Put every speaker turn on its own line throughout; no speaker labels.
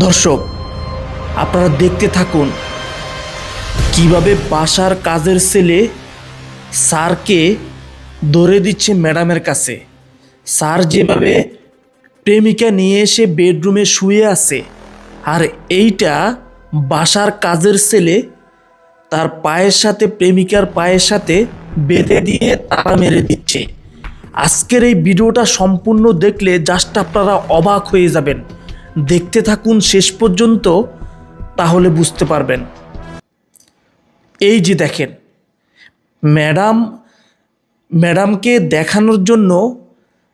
দর্শক আপনারা দেখতে থাকুন কিভাবে বাসার কাজের ছেলে স্যারকে ধরে দিচ্ছে ম্যাডামের কাছে। স্যার যেভাবে প্রেমিকা নিয়ে এসে বেডরুমে শুয়ে আছে, আর এইটা বাসার কাজের ছেলে তার পায়ের সাথে প্রেমিকার পায়ের সাথে বেঁধে দিয়ে তালা মেরে দিচ্ছে। আজকের এই ভিডিওটা সম্পূর্ণ দেখলে জাস্ট আপনারা অবাক হয়ে যাবেন। দেখতে থাকুন শেষ পর্যন্ত, তাহলে বুঝতে পারবেন। এই যে দেখেন, ম্যাডামকে দেখানোর জন্য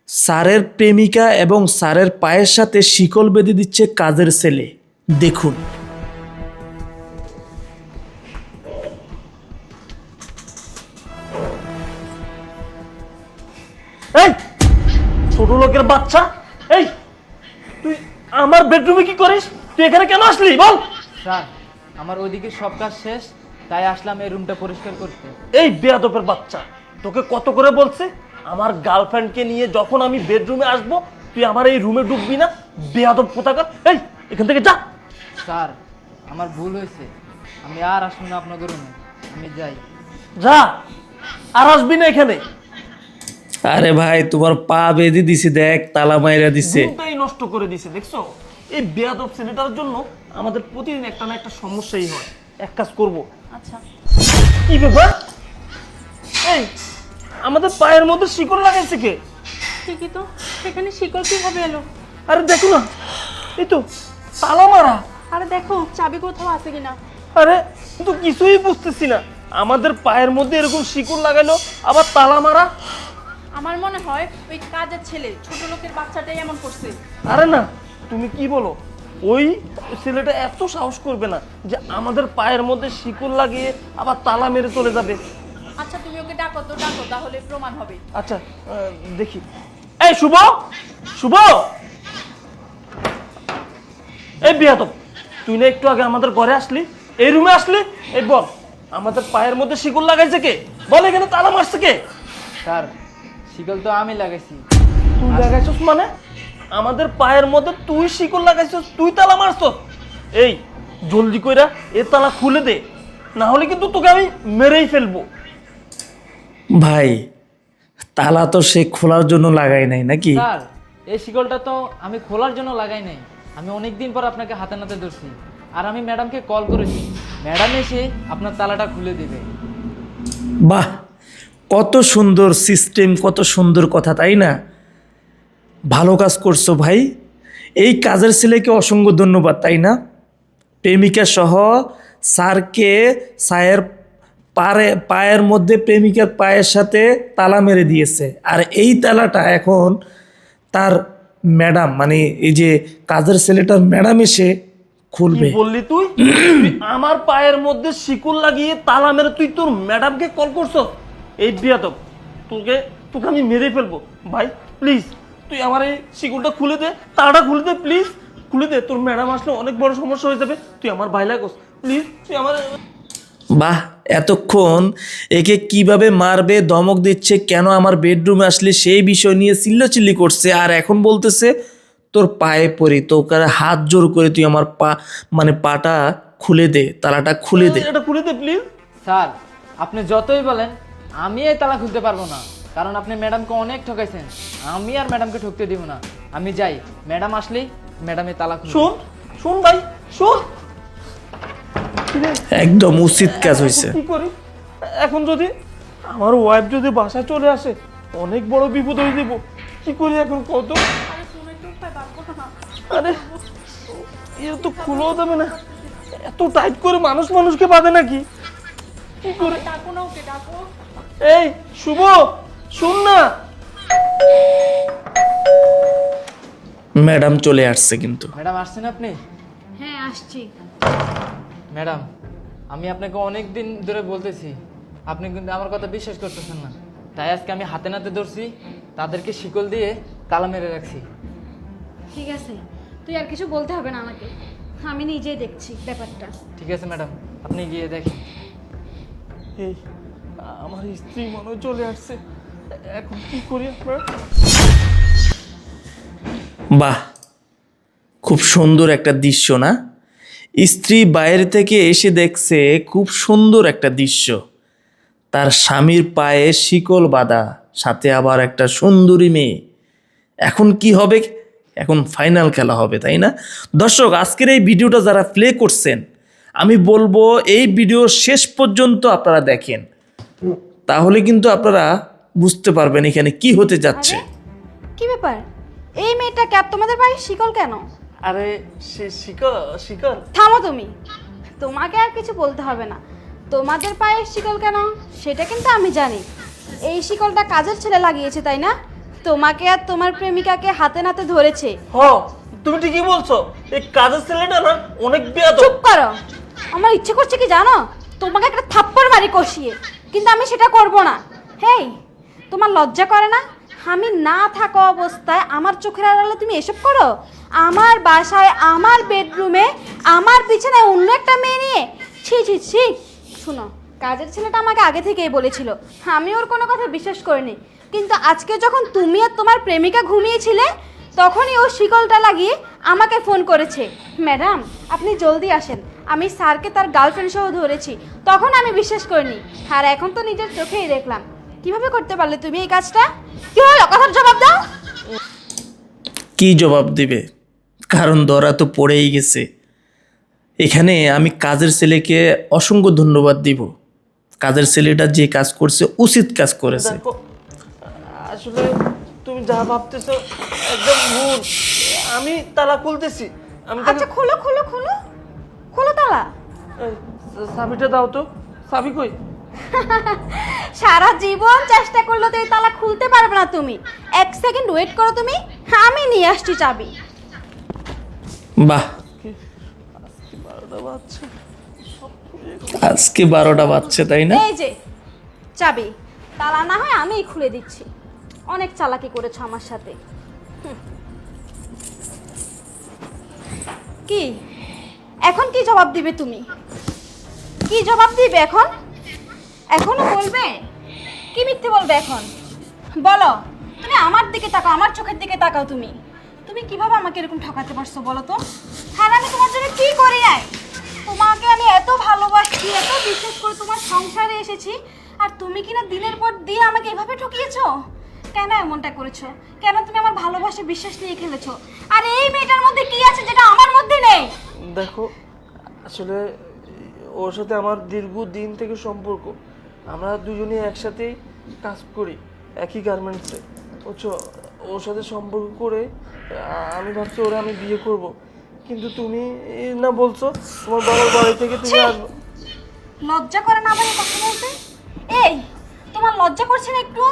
স্যারের প্রেমিকা এবং স্যারের পায়ের সাথে শিকল বেঁধে দিচ্ছে কাজের ছেলে। দেখুন।
এই ছোট লোকের বাচ্চা, এই তুই আমার বেডরুমে কি করিস? তুই এখানে কেন আসলি বল?
স্যার, আমার ওইদিকে সব কাজ শেষ, তাই আসলাম এই রুমটা পরিষ্কার করতে।
এই বেয়াদবের বাচ্চা, তোকে কত করে বলছে আমার গার্লফ্রেন্ডকে নিয়ে যখন আমি বেডরুমে আসবো তুই আমার এই রুমে ঢুকবি না? বেয়াদব কোথাকার, এই এখান থেকে যা।
স্যার, আমার ভুল হয়েছে, আমি আর আসবো না আপনাদের রুমে, আমি যাই।
যা, আর আসবি না এখানে।
আরে ভাই, তোমার পা বেঁধে দিছে, দেখ তালা মাইরা দিছে।
ঘুমটাই নষ্ট করে দিছে, দেখছো? এই বেয়াদব ছেলেটার জন্য আমাদের প্রতিদিন একটা না একটা সমস্যাই হয়। এক কাজ করব।
আচ্ছা,
কি ব্যাপার? এই আমাদের পায়ের মধ্যে শিকল লাগাইছে কে?
ঠিকই তো, সেখানে শিকল কিভাবে এলো?
আরে দেখো না, এই তো তালা মারা।
আরে দেখো চাবি কোথাও আছে কিনা।
আরে কিন্তু কিছুই বুঝতেছি না, আমাদের পায়ের মধ্যে এরকম শিকল লাগাইলো, আবার তালা মারা।
আমার মনে হয় ওই কাজের ছেলে ছোট লোকের বাচ্চাটাই এমন করছে।
আরে না, তুমি কি বলো? ওই ছেলেটা এত সাহস করবে না যে আমাদের পায়ের মধ্যে শিকল লাগিয়ে আবার তালা মেরে চলে যাবে।
আচ্ছা তুমি ওকে ডাকো তো, ডাকো, তাহলে প্রমাণ হবে।
আচ্ছা দেখি। এই শুভ, শুভ, এই বিয়াদব, তুই না একটু আগে আমাদের ঘরে আসলি, এই রুমে আসলি, এই বল আমাদের পায়ের মধ্যে শিকল লাগাইছে কে? বল এখানে তালা মারছে কে?
স্যার, শিকল তো আমি লাগাইছি।
তুই লাগাইছস মানে? আমাদের পায়ের মধ্যে তুই শিকল লাগাইছস, তুই তালা মারছস? এই জলদি কইরা এ তালা খুলে দে, না হলে কিন্তু তোকে আমি মেরেই ফেলবো।
ভাই, তালা তো সে খোলার জন্য লাগাই নাই নাকি?
স্যার, এই শিকলটা তো আমি খোলার জন্য লাগাই নাই, আমি অনেকদিন পর আপনাকে হাতে নাতে ধরছি, আর আমি ম্যাডামকে কল করেছি, ম্যাডাম এসে আপনার তালাটা খুলে দেবে।
বাহ, কত সুন্দর সিস্টেম, কত সুন্দর কথা, তাই না? ভালো কাজ করছো ভাই। এই কাজের ছেলেকে অসংখ্য ধন্যবাদ, তাই না? প্রেমিকা সহ স্যারকে স্যারের পায়ের মধ্যে প্রেমিকার পায়ের সাথে তালা মেরে দিয়েছে, আর এই তালাটা এখন তার ম্যাডাম, মানে এই যে কাজের ছেলেটার ম্যাডাম এসে খুলবে।
কি বললি তুই? তুই আমার পায়ের মধ্যে শিকল লাগিয়ে তালা মেরে তুই তোর ম্যাডামকে কল করছো? এই বিয়াদব, তোকে তোকে আমি মেরে ফেলবো। ভাই প্লিজ তুই আমার এই শিকলটা খুলে দে, তালাটা খুলে দে, প্লিজ খুলে দে। তোর ম্যাডাম আসলে অনেক বড় সমস্যা হয়ে যাবে, তুই আমার ভাই লাগোস, প্লিজ তুই আমার।
বাহ, এতক্ষণ একে কিভাবে মারবে ধমক দিচ্ছে, কেন আমার বেডরুমে আসলে সেই বিষয় নিয়ে চিল্লাচিল্লি করছে, আর এখন বলতেছে তোর পায়ে পড়ি, তোকে হাত জোর করে তুই আমার পাটা খুলে দে, তালাটা খুলে দে।
এটা খুলে দে প্লিজ।
স্যার, আপনি যতই বলেন আমি এই তালা খুলতে পারবো না, কারণ আপনি ম্যাডামকে অনেক ঠকাইছেন, আমি আর ম্যাডামকে ঠকতে দিব না। আমি যাই, ম্যাডাম আসলেই ম্যাডামের তালা খুলবে।
শোন শোন ভাই শোন,
একদম উচিত কাজ হয়েছে।
কি করি এখন? যদি আমার ওয়াইফ যদি বাসায় চলে আসে, অনেক বড় বিপদ হয়ে যাব। কি করি এখন কত?
আরে তুমি একটু উপায় বার করো না।
আরে এর তো খুলেও দেবে না, এত টাইট করে মানুষ মানুষকে বাঁধে নাকি? কি করে?
ডাকো না ওকে, ডাকো।
এই শুভ, শুন না।
ম্যাডাম চলে আসছে কিন্তু।
ম্যাডাম আসছেন আপনি?
হ্যাঁ আসছি।
ম্যাডাম, আমি আপনাকে অনেক দিন ধরে বলতেছি, আপনি কিন্তু আমার কথা বিশ্বাস করতেছেন না, তাই আজকে আমি হাতে নাতে ধরছি, তাদেরকে শিকল দিয়ে তালা মেরে রাখছি।
ঠিক আছে, তুই আর কিছু বলতে হবে না আমাকে, আমি নিজেই দেখছি ব্যাপারটা।
ঠিক আছে ম্যাডাম, আপনি গিয়ে দেখেন।
এই আমার স্ত্রী মনে হয় চলে আসছে, এখন কি করি আমরা?
বাহ, খুব খুব সুন্দর একটা দৃশ্য না? স্ত্রী বাইরে থেকে এসে দেখছে খুব সুন্দর একটা দৃশ্য, তার স্বামীর পায়ে শিকল বাঁধা, সাথে আবার একটা সুন্দরী মেয়ে। এখন কি হবে? এখন ফাইনাল খেলা হবে, তাই না? দর্শক, আজকের এই ভিডিওটা যারা প্লে করছেন, আমি বলবো এই ভিডিও শেষ পর্যন্ত আপনারা দেখেন, তাহলে কিন্তু আপনারা বুঝতে পারবেন এখানে কি হতে যাচ্ছে।
কি ব্যাপার? এই মেয়েটা ক্যাব তোমাদের বাড়ির শিকল কেন?
আরে সে শিকল শিকল
থামো তুমি, তোমাকে আর কিছু বলতে হবে না। তোমাদের পায়ের শিকল কেন সেটা কিন্তু আমি জানি। এই শিকলটা কাজের ছেলে লাগিয়েছে, তাই না? তোমাকে আর তোমার প্রেমিকাকে হাতে নাতে ধরেছে।
হ, তুমি ঠিকই বলছো। এই কাজের ছেলেটা না অনেক বেয়াদব।
চুপ করো। আমার ইচ্ছে করছে কি জানো, তোমাকে একটা থাপ্পড় মারি কষিয়ে, কিন্তু আমি সেটা করব না। হেই, তোমার লজ্জা করে না? আমি না থাকা অবস্থায় আমার চোখের আড়ালে তুমি এসব করো? আমার বাসায়, আমার বেডরুমে, আমার বিছানায় অন্য একটা মেয়ে নিয়ে? ছি ছি ছি। শোনো, কাজের ছেলেটা আমাকে আগে থেকেই বলেছিল, আমি ওর কোনো কথা বিশ্বাস করিনি। কিন্তু আজকে যখন তুমি আর তোমার প্রেমিকা ঘুমিয়েছিলে, তখনই ও শিকলটা লাগিয়ে আমাকে ফোন করেছে, ম্যাডাম আপনি জলদি আসেন, আমি স্যারকে তার গার্লফ্রেন্ড সহ ধরেছি। তখন আমি বিশ্বাস করিনি, আর এখন তো নিজের চোখেই দেখলাম। কিভাবে করতে পারলে তুমি এই কাজটা? কি হলো, কথার জবাব দাও।
কি জবাব দিবে? কারণ ধরা তো পড়েই গেছে। এখানে আমি কাজের ছেলেকে অসংখ্য ধন্যবাদ দিব। কাজের ছেলেটা যে কাজ করছে উচিত কাজ করেছে।
দেখো, আসলে তুমি যা ভাবতেছো একদম ভুল। আমি তালা খুলতেছি। আমি তাকে-
আচ্ছা খোলো খোলো খোলো খোলো তালা।
এই, চাবিটা দাও তো। চাবি কই?
সারা জীবন চেষ্টা করলে তো এই তালা খুলতে পারবে না তুমি। এক সেকেন্ড ওয়েট করো তুমি, আমি নিয়ে আসছি চাবি।
বাহ,
12টা বাজছে।
আজকে 12টা বাজছে, তাই না?
এই যে চাবি, তালা না হয় আমিই খুলে দিচ্ছি। অনেক চালাকি করেছো আমার সাথে। কি এখন কি জবাব দিবে তুমি? কি জবাব দিবে এখন? এখনো বলবে? কি মিথ্যে বলবে এখন? বলো, তুমি আমার দিকে তাকাও, আমার চোখের দিকে তাকাও। তুমি তুমি কিভাবে আমাকে এরকম ঠকাতে পারছো বলো তো? হ্যাঁ, আমি তোমার জন্য কি করি নাই? তোমাকে আমি এত ভালোবাসি, এত বিশ্বাস করে তোমার সংসারে এসেছি, আর তুমি কিনা দিনের পর দিন আমাকে এভাবে ঠকিয়েছো। কেন এমনটা করেছো? কেন তুমি আমার ভালোবাসা বিশ্বাস নিয়ে খেলেছো? আর এই মেয়েটার মধ্যে কি আছে যেটা আমার মধ্যে নেই?
দেখো, আসলে ওর সাথে আমার দীর্ঘদিন থেকে সম্পর্ক। আমরা দুজনেই একসাথেই কাজ করি একই গার্মেন্টসে। বুঝছো, ওর সাথে সম্পর্ক করে আমি ভাবছি ওরা আমি বিয়ে করব, কিন্তু তুমি না বলছো তোমার বাবার বাড়ি থেকে তুমি আসবে।
লজ্জা করে না আবার এই কথা বলতে? এই, তোমার লজ্জা করছে না একটু?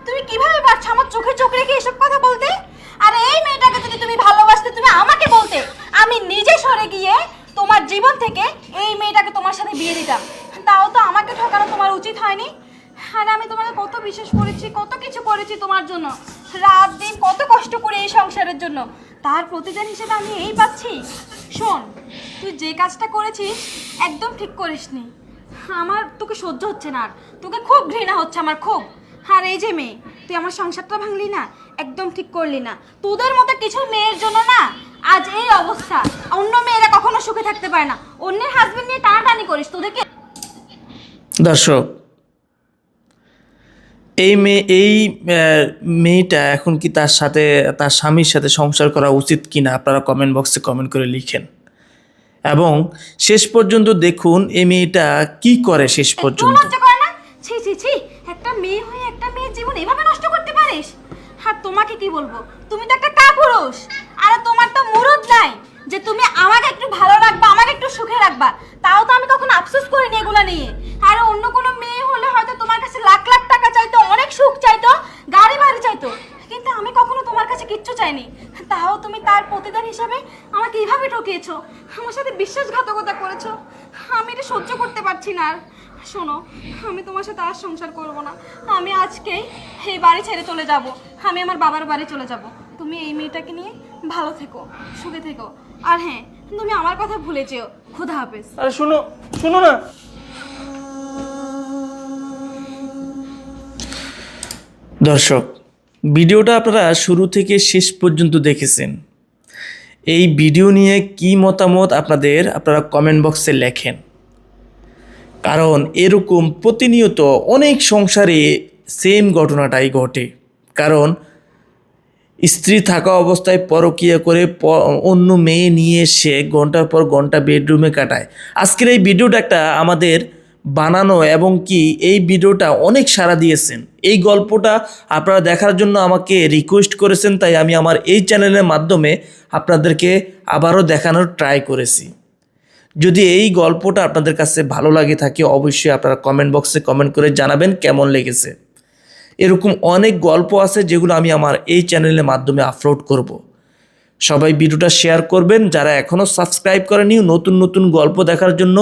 তুমি কিভাবে পারছো আমার চোখে চোখ রেখে এসব কথা বলতে? আর এই মেয়েটাকে যদি তুমি ভালোবাসতে, তুমি আমাকে বলতে, আমি নিজে সরে গিয়ে তোমার জীবন থেকে এই মেয়েটাকে তোমার সাথে বিয়ে দিতাম। তাও তো আমাকে ঠকানো তোমার উচিত হয়নি। আর আমি তোমাকে কত বিশ্বাস করেছি, কত কিছু করেছি তোমার জন্য, রাত দিন কত কষ্ট করে এই সংসারের জন্য, তার প্রতিদান হিসেবে আমি এই পাচ্ছি। শোন, তুই যে কাজটা করেছিস একদম ঠিক করিসনি। আমার তোকে সহ্য হচ্ছে না, আর তোকে খুব ঘৃণা হচ্ছে আমার, খুব। আর এই যে মেয়ে, তুই আমার সংসারটা ভাঙলি না, একদম ঠিক করলি না। তোদের মতো কিছু মেয়ের জন্য না আজ এই অবস্থা। অন্য মেয়েরা কখনো সুখে থাকতে পারে না, অন্যের হাজবেন্ড নিয়ে টানাটানি করিস। তোদেরকে
দর্শক, এই মেয়েটা এখন কি তার সাথে, তার স্বামীর সাথে সংসার করা উচিত কিনা আপনারা কমেন্ট বক্সে কমেন্ট করে লিখেন, এবং শেষ পর্যন্ত দেখুন এই মেয়েটা কি করে শেষ
একটু
পর্যন্ত।
লজ্জা করে না? ছি ছি ছি, একটা মেয়ে হয়ে একটা মেয়ের জীবন এভাবে নষ্ট করতে পারিস? আর তোমাকে কি বলবো, তুমি তো একটা কাপুরুষ। আর তোমার তো মুরদ নাই যে তুমি আমাকে একটু ভালো রাখবা, আমাকে একটু সুখে রাখবা। তাও তো আমি কখনো আফসোস করিনি এগুলো নিয়ে। আর অন্য কোনো মেয়ে হলে হয়তো তোমার কাছে লাখ লাখ টাকা চাইতো, অনেক সুখ চাইতো, গাড়ি বাড়ি চাইতো, কিন্তু আমি কখনো তোমার কাছে কিচ্ছু চাইনি। তাও তুমি তার প্রতিদান হিসাবে আমাকে এইভাবে ঠকিয়েছো, আমার সাথে বিশ্বাসঘাতকতা করেছো। আমি এটা সহ্য করতে পারছি না। আর শোনো, আমি তোমার সাথে আর সংসার করব না। আমি আজকেই এই বাড়ি ছেড়ে চলে যাব। আমি আমার বাবার বাড়ি চলে যাব। তুমি এই মেয়েটাকে নিয়ে ভালো থেকো, সুখে থেকো। আর হ্যাঁ, তুমি আমার কথা ভুলে যেও। খোদা হাফেজ।
আরে শোনো, শোনো না।
দর্শক, ভিডিওটা আপনারা শুরু থেকে শেষ পর্যন্ত দেখেছেন। এই ভিডিও নিয়ে কি মতামত আপনারা কমেন্ট বক্সে লেখেন। কারণ এরকম প্রতিনিয়ত অনেক সংসারে সেম ঘটনাটাই ঘটে। কারণ স্ত্রী থাকা অবস্থায় পরকীয়া করে অন্য মেয়ে নিয়ে এসে ঘন্টার পর ঘন্টা বেডরুমে কাটায়। আজকের এই ভিডিওটা একটা আমাদের বানানো এবং কি এই ভিডিওটা অনেক সাড়া দিয়েছেন। এই গল্পটা আপনারা দেখার জন্য আমাকে রিকোয়েস্ট করেছেন, তাই আমি আমার এই চ্যানেলের মাধ্যমে আপনাদেরকে আবারও দেখানোর ট্রাই করেছি। যদি এই গল্পটা আপনাদের কাছে ভালো লাগে থাকে অবশ্যই আপনারা কমেন্ট বক্সে কমেন্ট করে জানাবেন কেমন লেগেছে। এরকম অনেক গল্প আছে যেগুলো আমি আমার এই চ্যানেলের মাধ্যমে আপলোড করব। সবাই ভিডিওটা শেয়ার করবেন। যারা এখনও সাবস্ক্রাইব করেনি নতুন নতুন গল্প দেখার জন্য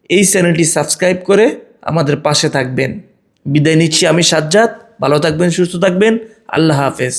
এই চ্যানেলটি সাবস্ক্রাইব করে আমাদের পাশে থাকবেন। বিদায় নিচ্ছি আমি সাজ্জাদ। ভালো থাকবেন, সুস্থ থাকবেন। আল্লাহ হাফেজ।